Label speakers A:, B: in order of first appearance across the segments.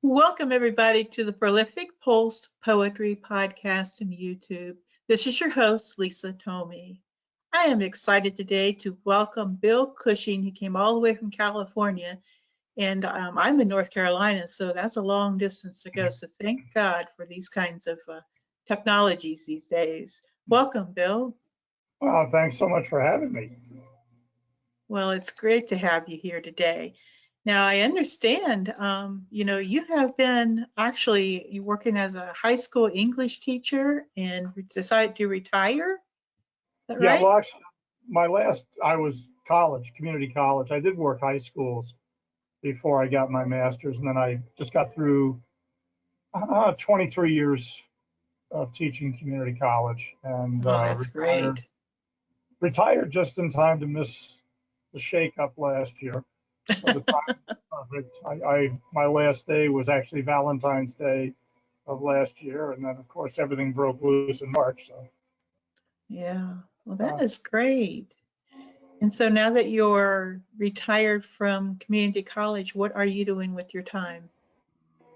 A: Welcome, everybody, to the Prolific Pulse Poetry Podcast and YouTube. This is your host, Lisa Tomey. I am excited today to welcome Bill Cushing. He came all the way from California, and I'm in North Carolina, so that's a long distance to go. So thank God for these kinds of technologies these days. Welcome, Bill.
B: Well, thanks so much for having me.
A: Well, it's great to have you here today. Now, I understand, you have been actually working as a high school English teacher and decided to retire. Is that
B: Yeah,
A: right?
B: well, actually, I was community college. I did work high schools before I got my master's, and then I just got through 23 years of teaching community college and
A: Oh, that's great.
B: retired just in time to miss the shakeup last year. So the time was perfect. My last day was actually Valentine's Day of last year, and then of course everything broke loose in March. So
A: Yeah, well,
B: uh,
A: that is great. And so now that you're retired from community college, what are you doing with your time?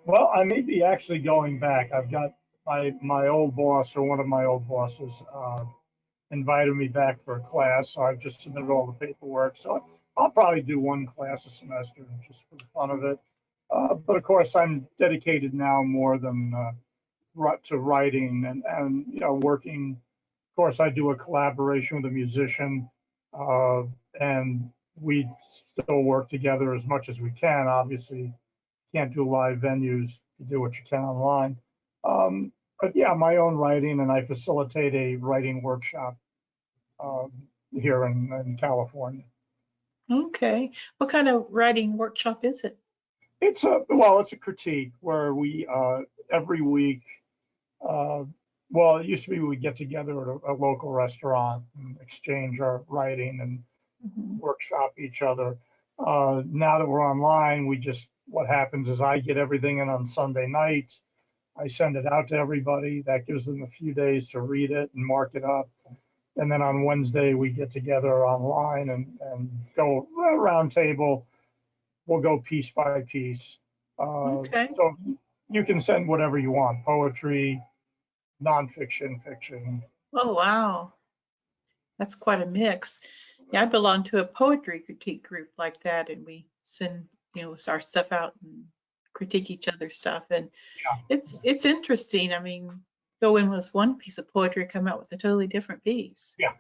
B: well, I may be actually going back. I've got my old boss or one of my old bosses invited me back for a class, so I've just submitted all the paperwork. So I'll probably do one class a semester just for the fun of it. But of course, I'm dedicated now more than to writing and working. Of course, I do a collaboration with a musician, uh, and we still work together as much as we can. Obviously, can't do live venues. You do what you can online. But yeah, my own writing, and I facilitate a writing workshop um, here in California.
A: Okay. What kind of writing workshop is it?
B: It's a critique where we every week. Uh, well, it used to be we get together at a local restaurant and exchange our writing and workshop each other. Now that we're online, what happens is I get everything in on Sunday night. I send it out to everybody. That gives them a few days to read it and mark it up. And then on Wednesday, we get together online and go round table. We'll go piece by piece.
A: Okay.
B: So you can send whatever you want, poetry, nonfiction, fiction.
A: Oh, wow. That's quite a mix. Yeah, I belong to a poetry critique group like that, and we send, our stuff out and critique each other's stuff. And it's interesting. I mean, go in with one piece of poetry, come out with a totally different piece.
B: Yeah.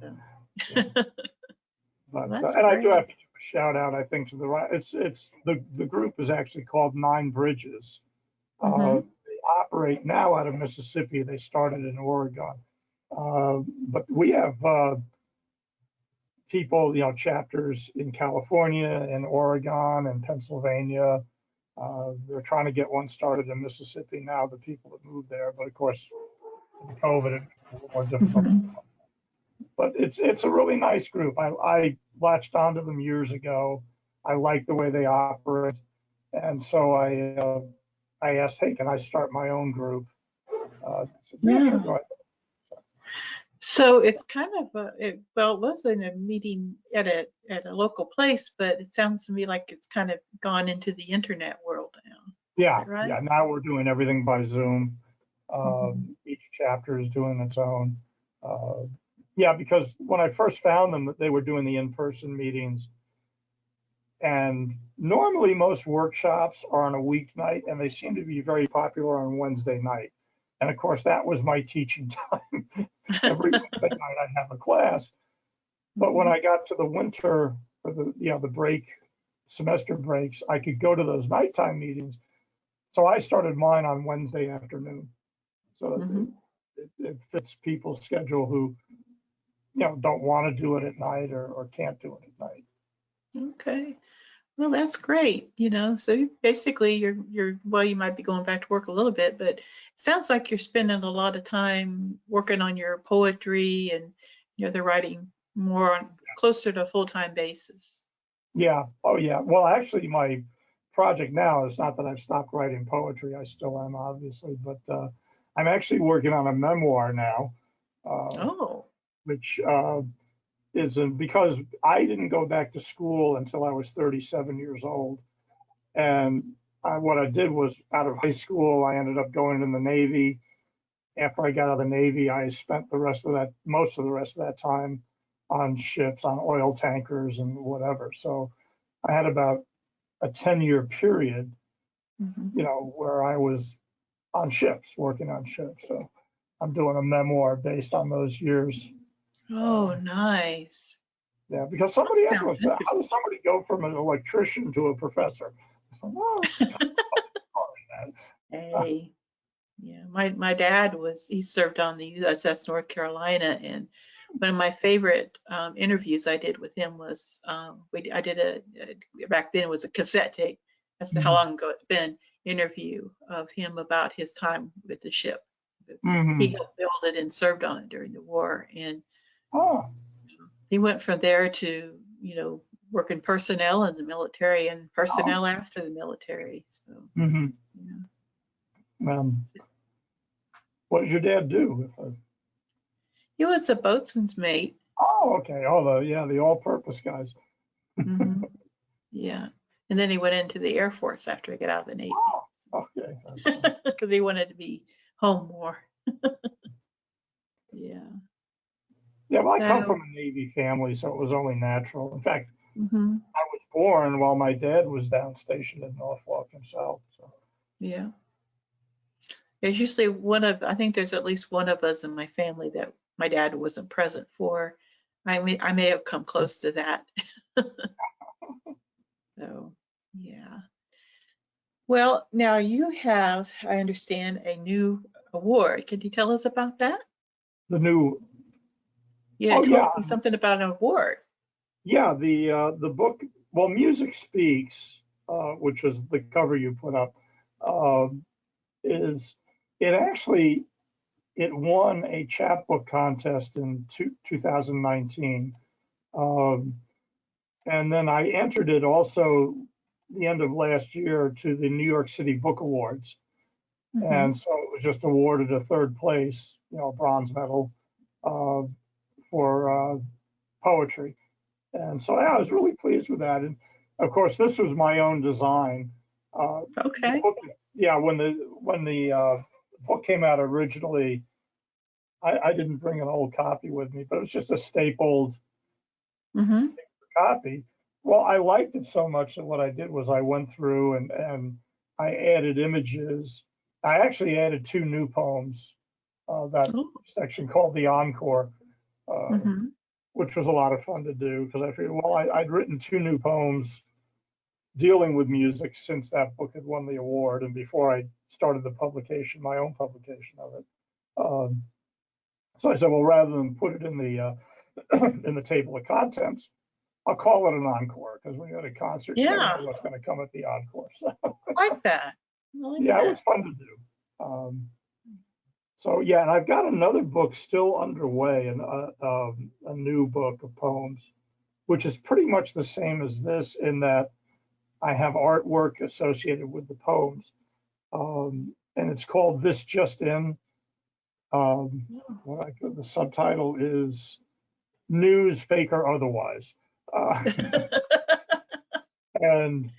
A: So,
B: But
A: that's
B: and I do
A: great.
B: have to give a shout out, I think, to it's the group is actually called Nine Bridges.
A: Mhm.
B: They operate now out of Mississippi. They started in Oregon, but we have people, chapters in California and Oregon and Pennsylvania. They're trying to get one started in Mississippi now. The people that moved there, but of course, with COVID, it's a little more difficult.
A: Mhm.
B: But it's a really nice group. I latched onto them years ago. I like the way they operate, and so I asked, hey, can I start my own group? Said, yeah, sure,
A: Yeah.
B: go ahead.
A: So it's kind of it wasn't a meeting at a local place, but it sounds to me like it's kind of gone into the internet world now. Is
B: Yeah,
A: that right?
B: yeah. Now we're doing everything by Zoom.
A: Mhm.
B: Each chapter is doing its own. Uh, yeah, because when I first found them, they were doing the in-person meetings, and normally most workshops are on a weeknight, and they seem to be very popular on Wednesday night. And of course, that was my teaching time. Every Wednesday night, I'd have a class. But when I got to the winter or the break, semester breaks, I could go to those nighttime meetings. So I started mine on Wednesday afternoon. So
A: Mhm.
B: it fits people's schedule who don't want to do it at night or can't do it at night.
A: Okay. Well, that's great. So basically well, you might be going back to work a little bit, but it sounds like you're spending a lot of time working on your poetry and the writing more on closer to a full-time basis.
B: Yeah. Oh yeah. Well, actually, my project now is not that I've stopped writing poetry. I still am, obviously, but I'm actually working on a memoir now,
A: Oh.
B: which because I didn't go back to school until I was 37 years old. And what I did was out of high school, I ended up going in the Navy. After I got out of the Navy, I spent most of the rest of that time on ships, on oil tankers and whatever. So I had about a 10-year period,
A: Mhm.
B: where I was on ships, working on ships. So I'm doing a memoir based on those years.
A: Oh, nice.
B: Yeah, because
A: That
B: somebody asked me,
A: sounds
B: how
A: interesting.
B: does somebody go from an electrician to a professor? I said, well, it's kind of that.
A: Hey, yeah, my dad he served on the USS North Carolina, and one of my favorite interviews I did with him was I did back then it was a cassette tape. That's how long ago it's been. Interview of him about his time with the ship. He
B: Mm-hmm.
A: helped build it and served on it during the war, and
B: Oh,
A: he went from there to working personnel in the military and
B: oh.
A: personnel after the military. So
B: Mm-hmm.
A: yeah.
B: What did your dad do?
A: He was a boatswain's mate.
B: Oh, okay. Oh, the all-purpose guys.
A: Hmm. Yeah. And then he went into the Air Force after he got out of the Navy
B: Oh, okay. That's fine.
A: because he wanted to be home more. Yeah.
B: Yeah, well, I come
A: So,
B: from a Navy family, so it was only natural. In fact,
A: hmm,
B: I was born while my dad was down stationed in Norfolk himself. So,
A: yeah. There's usually I think there's at least one of us in my family that my dad wasn't present for. I may have come close to that. So, yeah. Well, now you have, I understand, a new award. Could you tell us about that?
B: the new,
A: You had
B: oh yeah,
A: told me something about an award.
B: yeah, the book, well, Music Speaks, which was the cover you put up, um, is it actually it won a chapbook contest in 2019. Um, and then I entered it also the end of last year to the New York City Book Awards.
A: Hmm.
B: And so it was just awarded a third place, bronze medal uh, for poetry. And so yeah, I was really pleased with that. And of course, this was my own design. The
A: Okay.
B: book, yeah, when the book came out originally, I didn't bring an old copy with me, but it was just a stapled
A: Hmm.
B: copy. Well, I liked it so much that what I did was I went through and I added images. I actually added two new poems, that
A: Oh.
B: section called the Encore, uh,
A: Hmm.
B: which was a lot of fun to do because I figured, well, I'd written two new poems dealing with music since that book had won the award and before I started the publication, my own publication of it. Um, so I said, well, rather than put it in the in the table of contents, I'll call it an encore because when you're at a concert, you never know
A: Yeah,
B: what's going to come at the encore. So
A: I like that. I like
B: yeah, it was
A: that.
B: fun to do. So yeah, and I've got another book still underway, and a new book of poems, which is pretty much the same as this in that I have artwork associated with the poems, and it's called "This Just In." The subtitle is "News, Fake or Otherwise," uh, and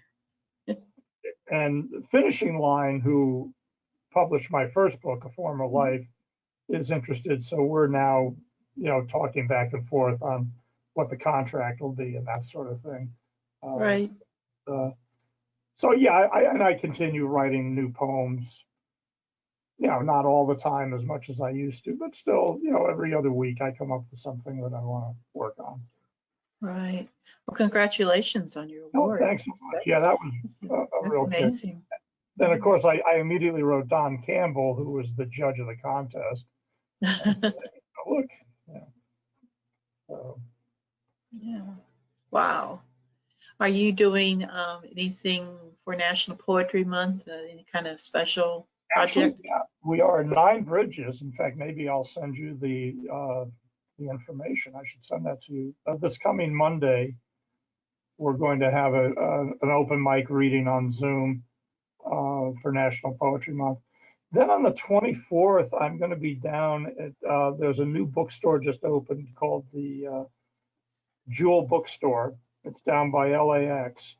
B: Finishing Line, who published my first book, A Former Life, is interested. So we're now, talking back and forth on what the contract will be and that sort of thing. Uh,
A: Right.
B: uh, so yeah, I continue writing new poems. Not all the time as much as I used to, but still, every other week I come up with something that I want to work on.
A: Right. Well, congratulations on your
B: Oh,
A: award.
B: thanks so much. Yeah, that was a
A: That's
B: real kick.
A: amazing.
B: Then, of course, I immediately wrote Don Campbell, who was the judge of the contest. And said, hey, look, yeah. So,
A: Yeah. Wow. Are you doing anything for National Poetry Month? Any kind of special
B: actually,
A: project?
B: yeah, we are 9 bridges. In fact, maybe I'll send you the information. I should send that to you. This coming Monday, we're going to have an open mic reading on Zoom for National Poetry Month. Then on the 24th, I'm going to be down at, there's a new bookstore just opened called the Jewel Bookstore. It's down by LAX.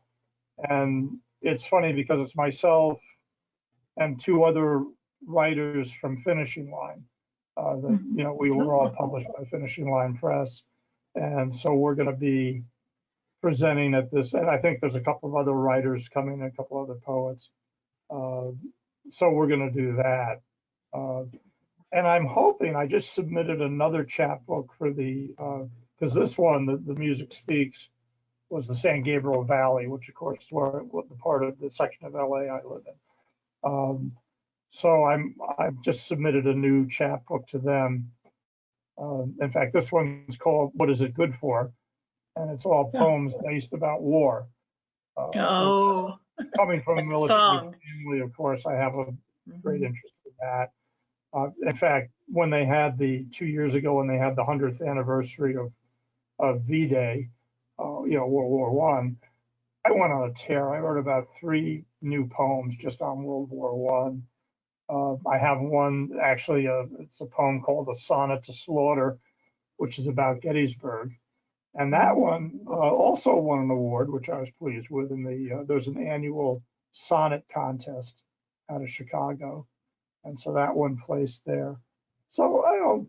B: And it's funny because it's myself and two other writers from Finishing Line. That, you know, we were all published by Finishing Line Press, and so we're going to be presenting at this. And I think there's a couple of other writers coming, a couple other poets. So we're going to do that. And I'm hoping, I just submitted another chapbook for the, because this one, the Music Speaks, was the San Gabriel Valley, which of course is where the part of the section of LA I live in. So I've just submitted a new chapbook to them. In fact, this one's called "What Is It Good For?" and it's all poems based about war.
A: Oh,
B: Coming from a military
A: song.
B: family, of course, I have a great interest in that. In fact, when they had 2 years ago, when they had the 100th anniversary of V-Day, you know, World War One, I went on a tear. I wrote about 3 new poems just on World War One. I have one, actually, it's a poem called "A Sonnet to Slaughter," which is about Gettysburg. And that one also won an award, which I was pleased with. And there's an annual sonnet contest out of Chicago. And so that one placed there. So I don't,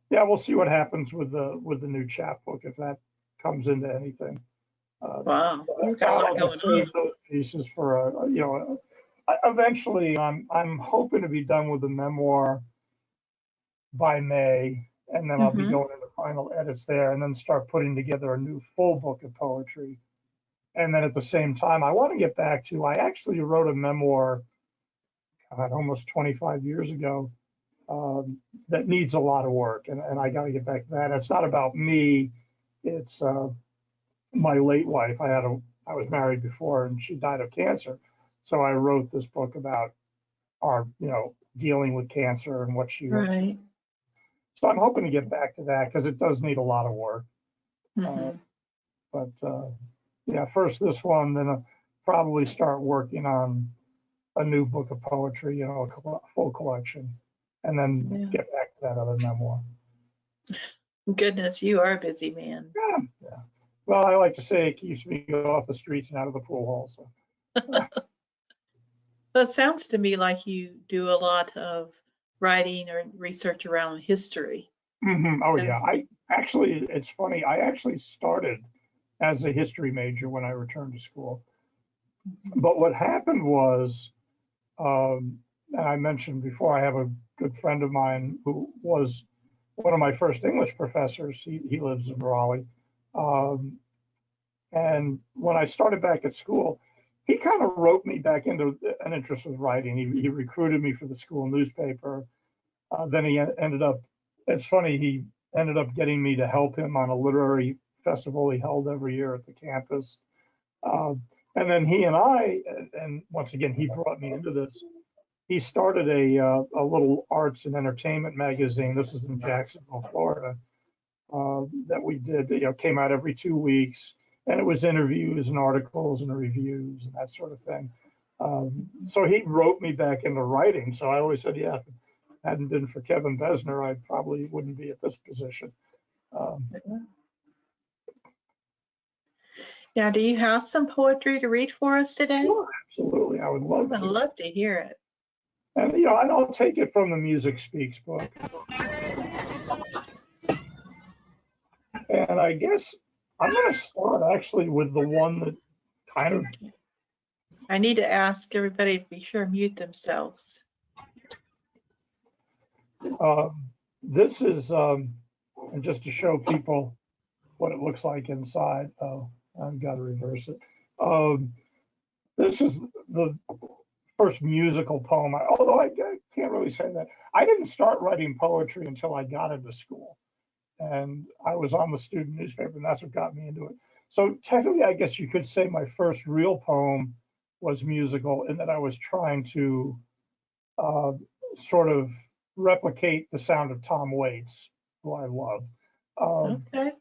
B: yeah, we'll see what happens with the new chapbook, if that comes into anything.
A: Wow, you've got a lot
B: I'll just
A: going
B: save
A: on.
B: those pieces for, you know, eventually I'm hoping to be done with the memoir by May, and then I'll be going into final edits there, and then start putting together a new full book of poetry. And then at the same time, I want to get back to, I actually wrote a memoir, God, almost 25 years ago, that needs a lot of work, and I got to get back to that. It's not about me, it's my late wife. I was married before, and she died of cancer. So I wrote this book about our, you know, dealing with cancer and what she went through.
A: Right.
B: So I'm hoping to get back to that because it does need a lot of work. But yeah, first this one, then I'll probably start working on a new book of poetry, you know, a full collection, and then get back to that other memoir.
A: Goodness, you are a busy man.
B: Yeah. Well, I like to say it keeps me off the streets and out of the pool hall. So.
A: Well, it sounds to me like you do a lot of writing or research around history.
B: Oh yeah, it's funny. I actually started as a history major when I returned to school. But what happened was, and I mentioned before, I have a good friend of mine who was one of my first English professors. He lives in Raleigh. And when I started back at school, he kind of wrote me back into an interest in writing. He recruited me for the school newspaper. Then he ended up, it's funny, he ended up getting me to help him on a literary festival he held every year at the campus. And then he and I, and once again, he brought me into this. He started a little arts and entertainment magazine. This is in Jacksonville, Florida, that we did, you know, came out every 2 weeks. And it was interviews and articles and reviews and that sort of thing. So he wrote me back into writing. So I always said, yeah, if it hadn't been for Kevin Besner, I probably wouldn't be at this position.
A: Now, do you have some poetry to read for us today?
B: Sure, absolutely. I would love
A: I'd
B: to.
A: love to hear it.
B: And, you know, and I'll take it from the Music Speaks book. And I guess I'm going to start actually with the one that kind of.
A: I need to ask everybody to be sure to mute themselves.
B: This is, and just to show people what it looks like inside. Oh, I've got to reverse it. This is the first musical poem, although I can't really say that. I didn't start writing poetry until I got into school. And I was on the student newspaper, and that's what got me into it. So technically, I guess you could say my first real poem was musical, in that I was trying to sort of replicate the sound of Tom Waits, who I love.
A: Okay.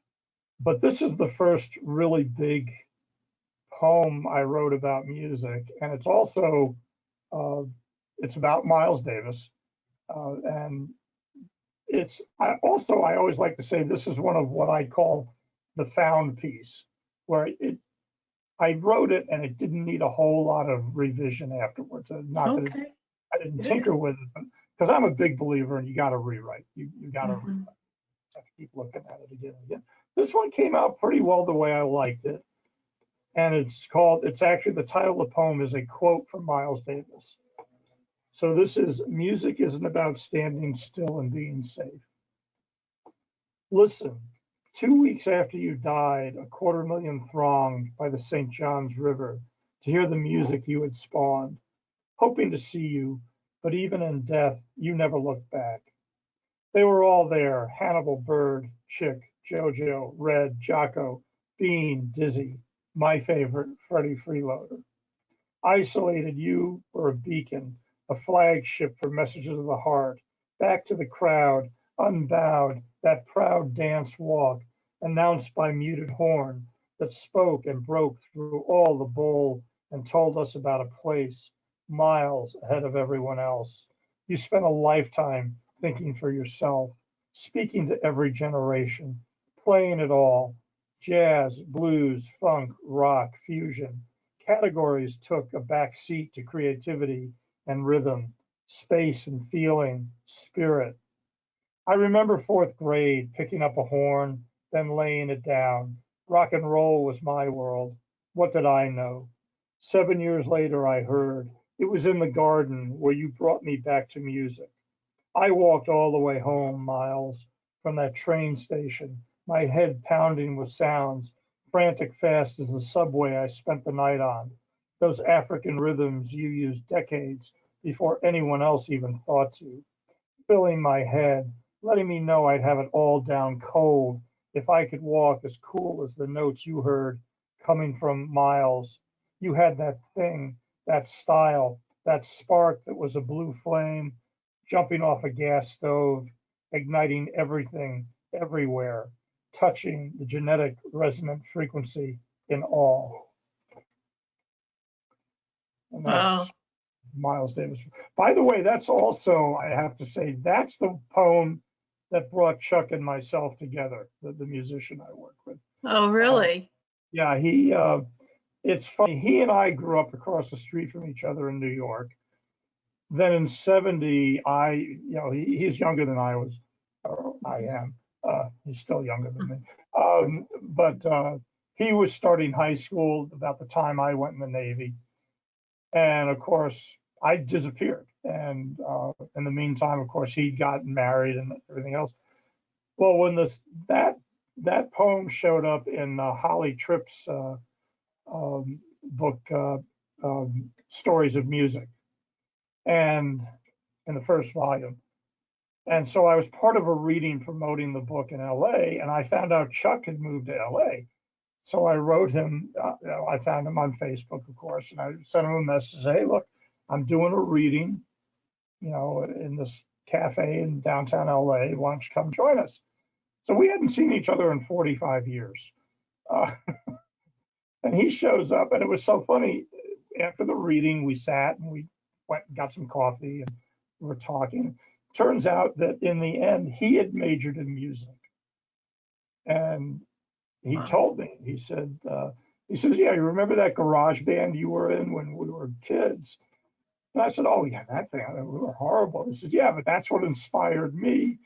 B: But this is the first really big poem I wrote about music, and it's also it's about Miles Davis, and I always like to say this is one of what I call the found piece, where I wrote it and it didn't need a whole lot of revision afterwards. Not that
A: Okay.
B: I didn't
A: Good.
B: tinker with it, but because I'm a big believer and you got to rewrite. You got to
A: Mhm.
B: have to keep looking at it again and again. This one came out pretty well the way I liked it. And it's actually, the title of the poem is a quote from Miles Davis. So this is, music isn't about standing still and being safe. Listen, 2 weeks after you died, 250,000 thronged by the St. John's River to hear the music you had spawned, hoping to see you, but even in death, you never looked back. They were all there, Hannibal, Bird, Chick, Jojo, Red, Jocko, Bean, Dizzy, my favorite, Freddie Freeloader. Isolated, you were a beacon, a flagship for messages of the heart. Back to the crowd, unbowed, that proud dance walk, announced by muted horn, that spoke and broke through all the bowl and told us about a place miles ahead of everyone else. You spent a lifetime thinking for yourself, speaking to every generation, playing it all, jazz, blues, funk, rock, fusion. Categories took a back seat to creativity and rhythm, space and feeling, spirit. I remember fourth grade picking up a horn, then laying it down. Rock and roll was my world. What did I know? 7 years later, I heard it was in the garden where you brought me back to music. I walked all the way home, Miles, from that train station, my head pounding with sounds, frantic fast as the subway I spent the night on. Those African rhythms you used decades before anyone else even thought to, filling my head, letting me know I'd have it all down cold if I could walk as cool as the notes you heard coming from Miles. You had that thing, that style, that spark that was a blue flame jumping off a gas stove, igniting everything, everywhere, touching the genetic resonant frequency in all. And
A: Wow.
B: that's Miles Davis. By the way, that's also, I have to say, that's the poem that brought Chuck and myself together, the musician I work with.
A: Oh,
B: Uh,
A: really?
B: yeah, it's funny. He and I grew up across the street from each other in New York. Then in 70, he's younger than I was, or I am. He's still younger than me. But he was starting high school about the time I went in the Navy. And of course, I disappeared. And in the meantime, of course, he'd gotten married and everything else. Well, when that poem showed up in Holly Tripp's book, Stories of Music, and in the first volume. And so I was part of a reading promoting the book in LA, and I found out Chuck had moved to LA. So I wrote him, I found him on Facebook, of course, and I sent him a message, hey, look, I'm doing a reading, in this cafe in downtown LA. Why don't you come join us? So we hadn't seen each other in 45 years. Uh, and he shows up, and it was so funny. After the reading, we sat and we went and got some coffee and we were talking. Turns out that in the end, he had majored in music. And he
A: Wow.
B: told me, he says, yeah, you remember that garage band you were in when we were kids? And I said, oh, yeah, that thing, we were horrible. He says, yeah, but that's what inspired me,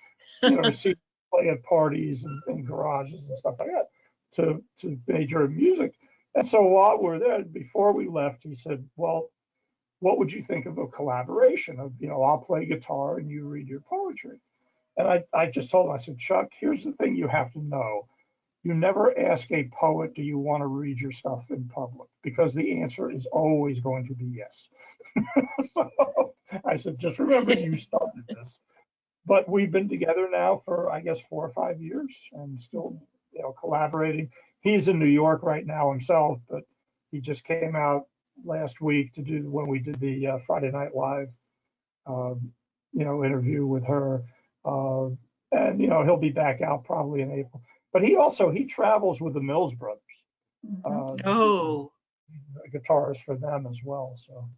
B: to see play at parties and garages and stuff like that, to major in music. And so while we're there, before we left, he said, well, what would you think of a collaboration of, I'll play guitar and you read your poetry? And I just told him, I said, Chuck, here's the thing you have to know. You never ask a poet, do you want to read your stuff in public? Because the answer is always going to be yes. So I said, just remember you started this. But we've been together now for, I guess, 4 or 5 years and still, collaborating. He's in New York right now himself, but he just came out last week to do when we did the Friday Night Live, interview with her. And, he'll be back out probably in April. But he travels with the Mills Brothers,
A: Mhm.
B: uh,
A: Oh,
B: a guitarist for them as well. So,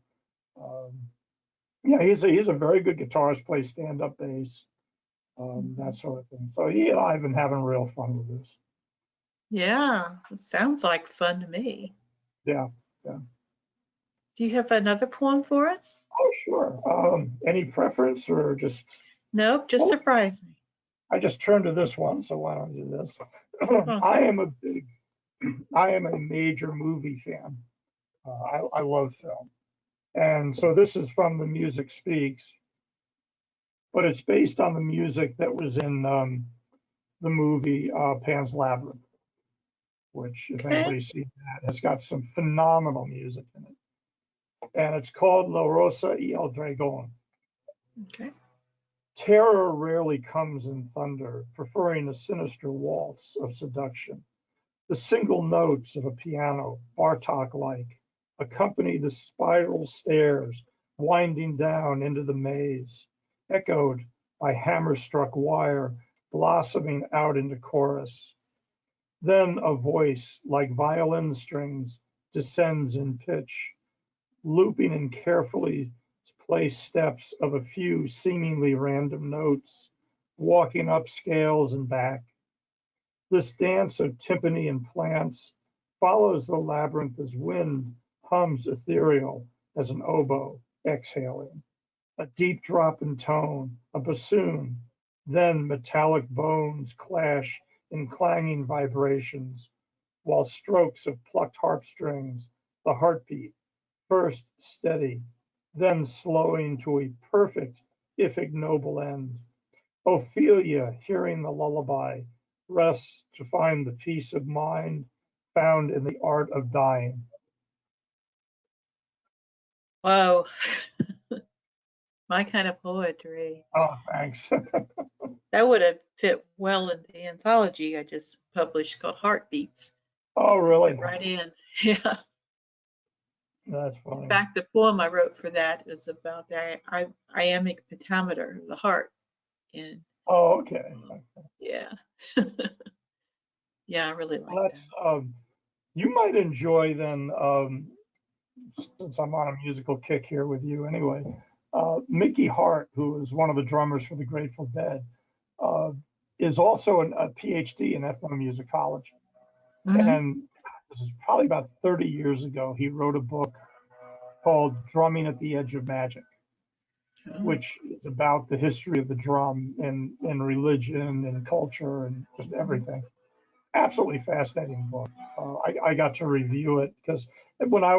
B: yeah, he's a very good guitarist, plays stand-up bass, that sort of thing. So he and I have been having real fun with this.
A: yeah. It sounds like fun to me.
B: Yeah, yeah.
A: Do you have another poem for us?
B: Oh, sure. Any preference or just,
A: Nope, just
B: well,
A: surprise me.
B: I just turned to this one, so why don't I do this?
A: Huh.
B: I am a major movie fan. I love film. And so this is from The Music Speaks, but it's based on the music that was in the movie Pan's Labyrinth, which, if
A: Okay.
B: anybody's seen that, has got some phenomenal music in it. And it's called La Rosa y el Dragón.
A: Okay.
B: Terror rarely comes in thunder, preferring a sinister waltz of seduction. The single notes of a piano, Bartok-like, accompany the spiral stairs winding down into the maze, echoed by hammer-struck wire blossoming out into chorus. Then a voice like violin strings descends in pitch, looping in carefully placed steps of a few seemingly random notes, walking up scales and back. This dance of timpani and plants follows the labyrinth as wind hums ethereal as an oboe exhaling. A deep drop in tone, a bassoon, then metallic bones clash in clanging vibrations, while strokes of plucked harp strings, the heartbeat, first steady, then slowing to a perfect, if ignoble end. Ophelia, hearing the lullaby, rests to find the peace of mind found in the art of dying.
A: Whoa. My kind of poetry.
B: Oh, thanks.
A: That would have fit well in the anthology I just published called Heartbeats.
B: Oh,
A: Fit
B: really?
A: right in. Yeah.
B: That's
A: In
B: funny.
A: fact, the poem I wrote for that is about the iambic pentameter, the heart. And
B: Oh, okay.
A: yeah. Yeah, I really like
B: Well,
A: that.
B: you might enjoy then, since I'm on a musical kick here with you anyway, Mickey Hart, who is one of the drummers for the Grateful Dead, uh, is also a PhD in ethnomusicology.
A: Hmm.
B: And this is probably about 30 years ago, he wrote a book called Drumming at the Edge of Magic,
A: Oh,
B: which is about the history of the drum and religion and culture and just everything. Absolutely fascinating book. I got to review it because when I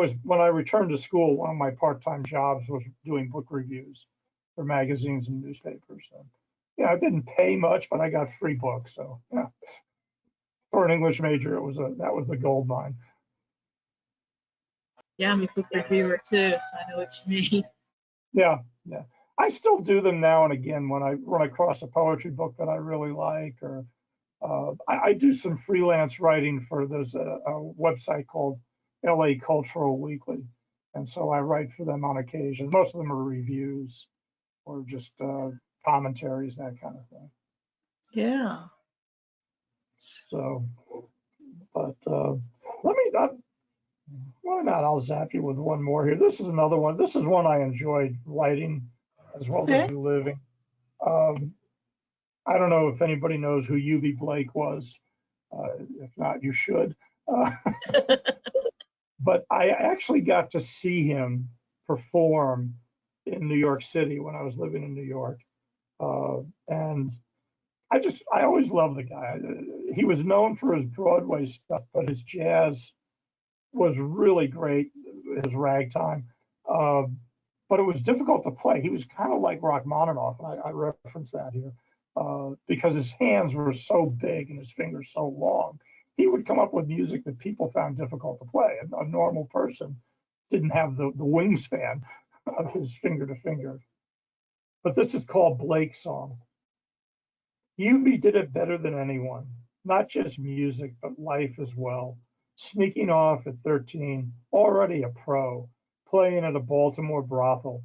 B: returned to school, one of my part-time jobs was doing book reviews for magazines and newspapers. And, it didn't pay much, but I got free books. So yeah, for an English major, that was the gold mine.
A: yeah, I'm a book reviewer too, so I know what you mean.
B: Yeah, yeah. I still do them now and again when I run across a poetry book that I really like, or I do some freelance writing for there's a website called LA Cultural Weekly, and so I write for them on occasion. Most of them are reviews or just commentaries, that kind of thing.
A: Yeah.
B: So, but let me why not? I'll zap you with one more here. This is another one. This is one I enjoyed writing as well as
A: Okay.
B: reliving. Um, I don't know if anybody knows who UB Blake was. If not, you should. Uh, but I actually got to see him perform in New York City when I was living in New York. And I always loved the guy. He was known for his Broadway stuff, but his jazz was really great, his ragtime. Uh, but it was difficult to play. He was kind of like Rachmaninoff, and I reference that here, because his hands were so big and his fingers so long. He would come up with music that people found difficult to play. A normal person didn't have the wingspan of his finger to finger. But this is called Blake's Song. Yubi did it better than anyone, not just music, but life as well. Sneaking off at 13, already a pro, playing at a Baltimore brothel.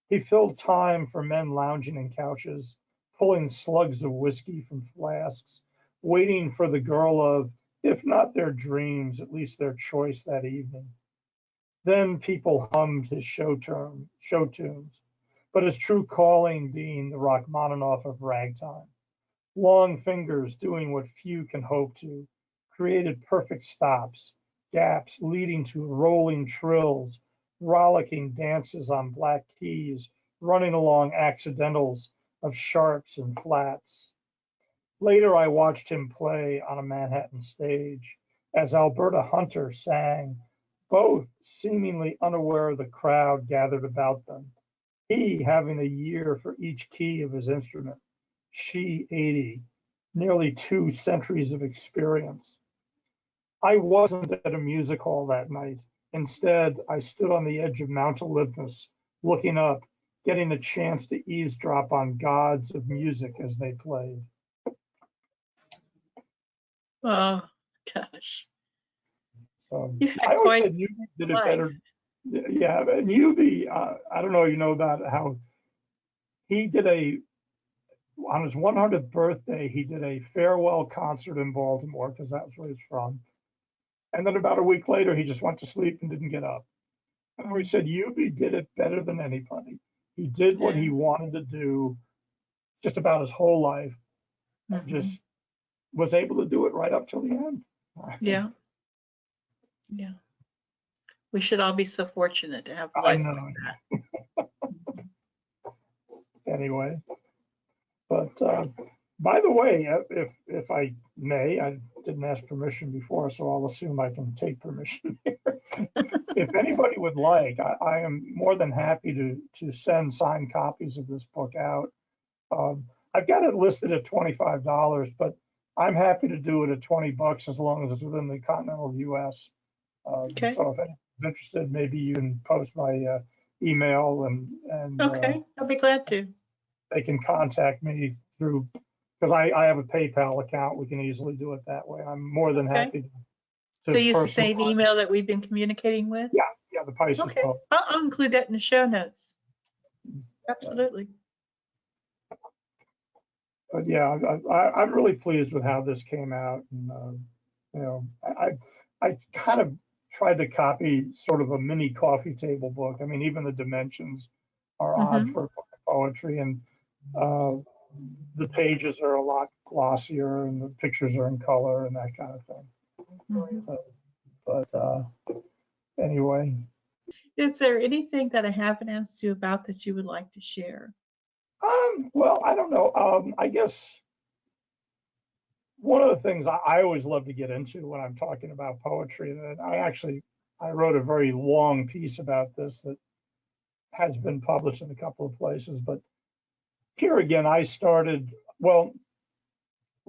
B: He filled time for men lounging in couches, pulling slugs of whiskey from flasks, waiting for the girl of, if not their dreams, at least their choice that evening. Then people hummed his show tunes, but his true calling being the Rachmaninoff of ragtime. Long fingers doing what few can hope to, created perfect stops, gaps leading to rolling trills, rollicking dances on black keys, running along accidentals of sharps and flats. Later, I watched him play on a Manhattan stage as Alberta Hunter sang, both seemingly unaware of the crowd gathered about them. He having a year for each key of his instrument, she 80, nearly 2 centuries of experience. I wasn't at a music hall that night. Instead, I stood on the edge of Mount Olympus, looking up, getting a chance to eavesdrop on gods of music as they played.
A: Oh, gosh.
B: So
A: You had
B: I always
A: quite
B: said you did it
A: life.
B: better. Yeah, and Yubi, I don't know, you know about how he did on his 100th birthday, he did a farewell concert in Baltimore because that's where he's from. And then about a week later, he just went to sleep and didn't get up. And I always said, Yubi did it better than anybody. He did what he
A: Yeah.
B: wanted to do just about his whole life and just was able to do it right up till the end.
A: Yeah. Yeah. We should all be so fortunate to have
B: I
A: life
B: know.
A: like that.
B: Anyway, but by the way, if I may, I didn't ask permission before, so I'll assume I can take permission here. If anybody would like, I am more than happy to send signed copies of this book out. I've got it listed at $25, but I'm happy to do it at $20 as long as it's within the continental U.S.
A: Okay.
B: So if anyone's interested, maybe you can post my email and
A: Okay. I'll be glad to.
B: they can contact me through, because I have a PayPal account. We can easily do it that way. I'm more than
A: Okay.
B: happy to
A: So use the same
B: personalize.
A: email that we've been communicating with?
B: Yeah, the Pisces
A: Okay.
B: Post.
A: I'll include that in the show notes. Absolutely.
B: But yeah, I'm really pleased with how this came out. And, you know, I kind of tried to copy sort of a mini coffee table book. I mean, even the dimensions are odd for poetry, and the pages are a lot glossier, and the pictures are in color and that kind of thing. So, but anyway.
A: Is there anything that I haven't asked you about that you would like to share?
B: Well, I don't know. I guess one of the things I always love to get into when I'm talking about poetry, and I wrote a very long piece about this that has been published in a couple of places, but here again, I started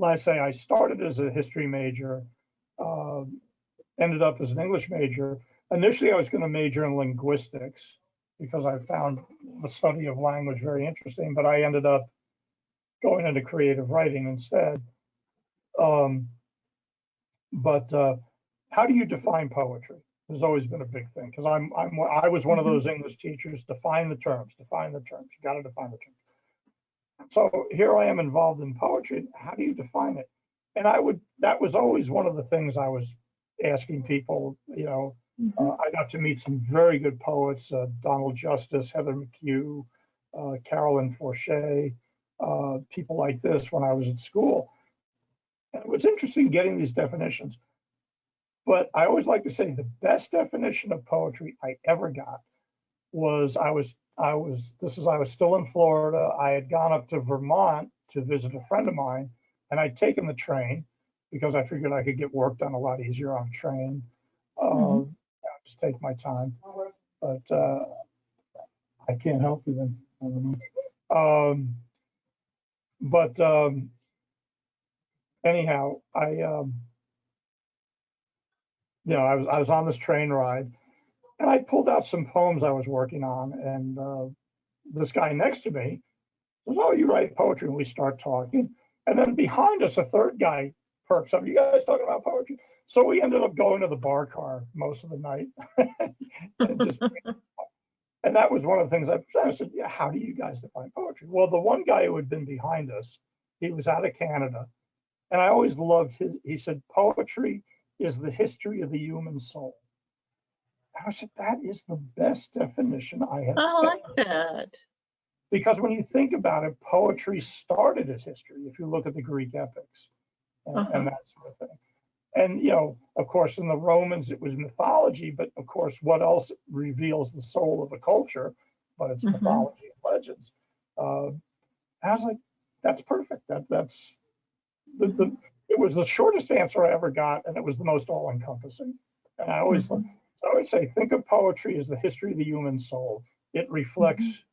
B: as a history major, ended up as an English major. Initially, I was going to major in linguistics because I found the study of language very interesting, but I ended up going into creative writing instead. But how do you define poetry? Has always been a big thing because I was one of those English teachers. Define the terms. You got to define the terms. So here I am involved in poetry. How do you define it? And that was always one of the things I was asking people. You know, I got to meet some very good poets: Donald Justice, Heather McHugh, Carolyn Forche, people like this when I was at school. And it was interesting getting these definitions. But I always like to say the best definition of poetry I ever got was I was still in Florida. I had gone up to Vermont to visit a friend of mine, and I'd taken the train because I figured I could get work done a lot easier on a train. Just take my time, but I can't help you then. But anyhow, I was on this train ride, and I pulled out some poems I was working on, and this guy next to me says, "Oh, you write poetry?" And we start talking, and then behind us, a third guy perks up. "You guys talking about poetry?" So we ended up going to the bar car most of the night, and that was one of the things I said, "Yeah, how do you guys define poetry?" Well, the one guy who had been behind us, he was out of Canada, and I always loved he said, "Poetry is the history of the human soul." And I said, that is the best definition I have
A: I
B: ever.
A: like that.
B: Because when you think about it, poetry started as history, if you look at the Greek epics and that sort of thing. And, of course, in the Romans, it was mythology, but of course, what else reveals the soul of a culture? But it's mythology and legends. I was like, that's perfect. That's it was the shortest answer I ever got, and it was the most all-encompassing. And I always say, think of poetry as the history of the human soul. It reflects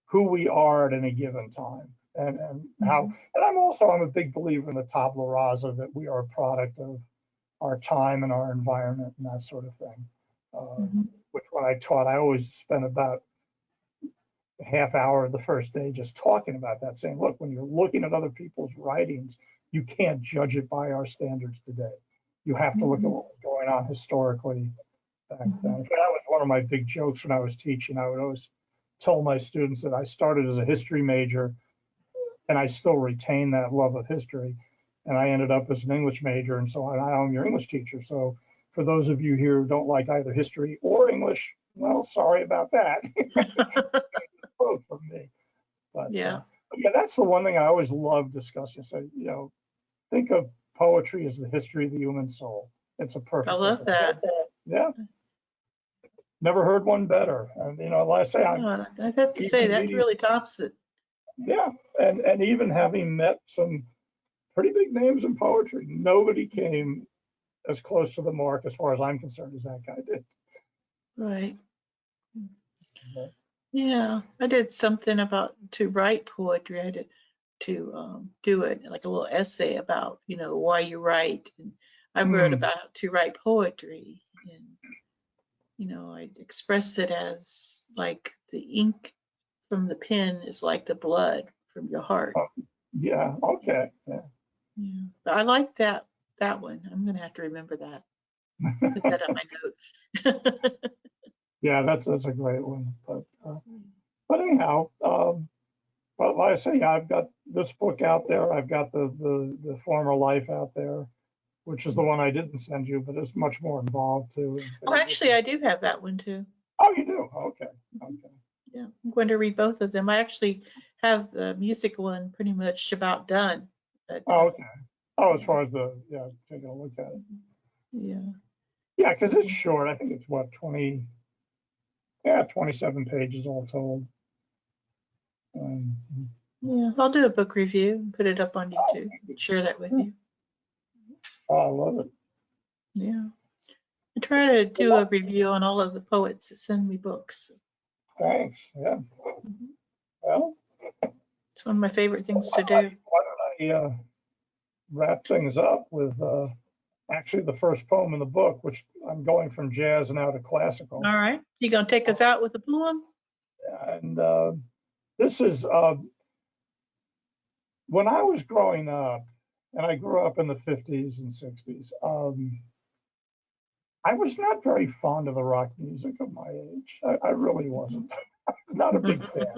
B: who we are at any given time, and how. And I'm a big believer in the tabula rasa, that we are a product of our time and our environment and that sort of thing. Which when I taught, I always spent about a half hour the first day just talking about that, saying, look, when you're looking at other people's writings, you can't judge it by our standards today. You have to look at what was going on historically back then. That was one of my big jokes when I was teaching. I would always tell my students that I started as a history major, and I still retain that love of history. And I ended up as an English major, and so I'm your English teacher. So for those of you here who don't like either history or English, well, sorry about that. Both from me. But yeah, that's the one thing I always love discussing. So, think of poetry as the history of the human soul. It's a perfect.
A: I love that.
B: Yeah. Never heard one better. And, like I say,
A: I have to say that really tops it.
B: Yeah. And even having met some pretty big names in poetry, nobody came as close to the mark, as far as I'm concerned, as that guy did.
A: Right. Yeah, I did something about to write poetry. I did to do it like a little essay about, why you write. And I wrote about to write poetry, and I expressed it as like the ink from the pen is like the blood from your heart.
B: Yeah. Okay. Yeah.
A: Yeah. But I like that one. I'm gonna have to remember that. Put that on my notes.
B: Yeah, that's a great one. But anyhow, but like I say, I've got this book out there. I've got the Former Life out there, which is the one I didn't send you, but it's much more involved too.
A: Oh, actually, I do have that one too.
B: Oh, you do? Okay.
A: Yeah, I'm going to read both of them. I actually have the music one pretty much about done. But,
B: okay. Oh, as far as taking a look at it.
A: Yeah.
B: Yeah, because it's short. I think it's what, 27 pages all told.
A: Yeah, I'll do a book review and put it up on YouTube. Share that with you.
B: Oh, I love it.
A: Yeah. I try to do a review on all of the poets that send me books.
B: Thanks. Yeah. Well,
A: it's one of my favorite things to do.
B: Why don't I wrap things up with actually the first poem in the book, which I'm going from jazz now to classical.
A: All right. You going to take us out with a poem?
B: And this is when I was growing up, and I grew up in the 50s and 60s, I was not very fond of the rock music of my age. I really wasn't. I was not a big fan.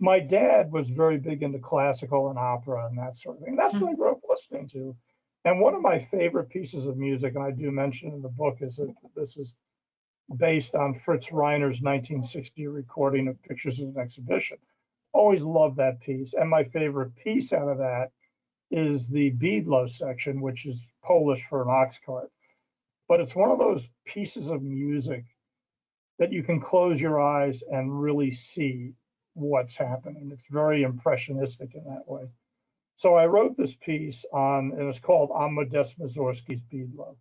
B: My dad was very big into classical and opera and that sort of thing. That's what I grew up listening to. And one of my favorite pieces of music, and I do mention in the book, is that this is based on Fritz Reiner's 1960 recording of Pictures of an Exhibition. Always loved that piece. And my favorite piece out of that is the Beadlo section, which is Polish for an ox cart. But it's one of those pieces of music that you can close your eyes and really see what's happening. It's very impressionistic in that way. So I wrote this piece and it's called On Modest Mussorgsky's Beadlo.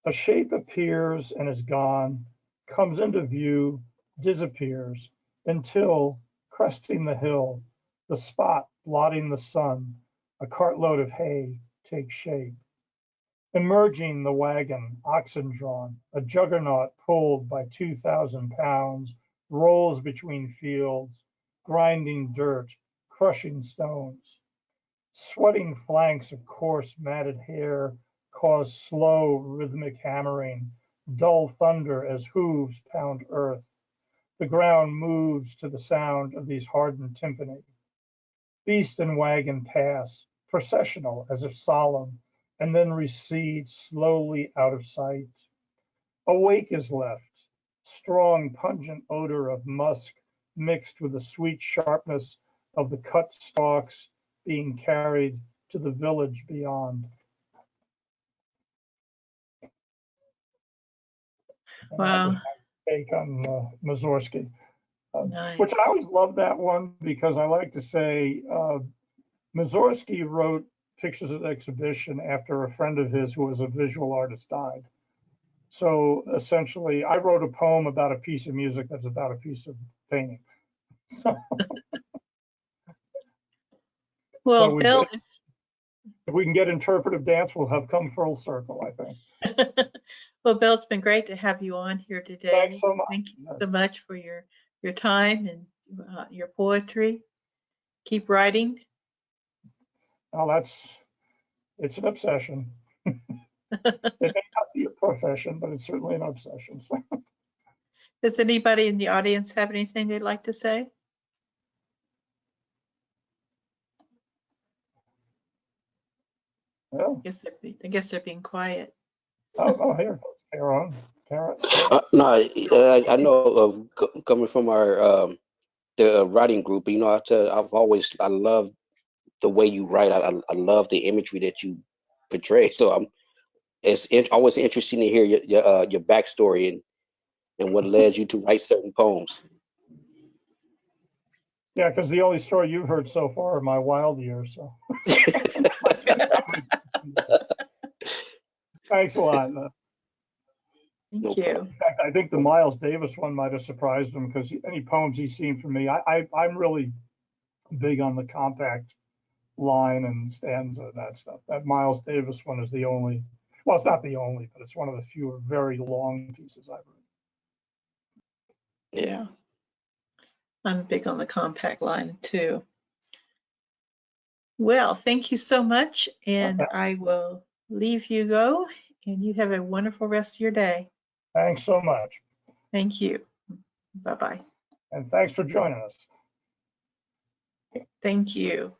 B: A shape appears and is gone, comes into view, disappears, until, cresting the hill, the spot blotting the sun, a cartload of hay takes shape. Emerging the wagon, oxen drawn, a juggernaut pulled by 2,000 pounds, rolls between fields, grinding dirt, crushing stones. Sweating flanks of coarse matted hair cause slow rhythmic hammering, dull thunder as hooves pound earth. The ground moves to the sound of these hardened tympani. Beast and wagon pass, processional as if solemn, and then recede slowly out of sight. A wake is left, strong pungent odor of musk mixed with the sweet sharpness of the cut stalks being carried to the village beyond. And that was
A: Wow,
B: my take on Mussorgsky. Which I
A: nice.
B: always love that one because I like to say Mussorgsky wrote Pictures of the Exhibition after a friend of his who was a visual artist died. So essentially, I wrote a poem about a piece of music that's about a piece of painting. So,
A: Well,
B: so
A: Bill, it's
B: if we can get interpretive dance, we'll have come full circle, I think.
A: well, Bill, it's been great to have you on here
B: Thanks
A: today.
B: so much.
A: Thank you
B: Yes.
A: so much for your time and your poetry. Keep writing.
B: Well, it's an obsession. It may not be a profession, but it's certainly an obsession. So,
A: Does anybody in the audience have anything they'd like to say?
B: well,
A: I guess they're being quiet.
B: oh, here it goes. Karen.
C: No, I know of coming from our the writing group. You know, I love the way you write. I love the imagery that you portray. So always interesting to hear your backstory and what led you to write certain poems.
B: Yeah, because the only story you've heard so far are my wild years. So thanks a lot.
C: No
A: Thank you.
C: problem.
B: In fact, I think the Miles Davis one might have surprised him because any poems he's seen from me, I'm really big on the compact line and stanza and that stuff. That Miles Davis one is the only, well, it's not the only, but it's one of the few very long pieces I've read.
C: Yeah.
A: I'm big on the compact line too. Well, thank you so much, and
B: Okay.
A: I will leave you go, and you have a wonderful rest of your day.
B: Thanks so much.
A: Thank you. Bye-bye.
B: And thanks for joining us.
A: Thank you.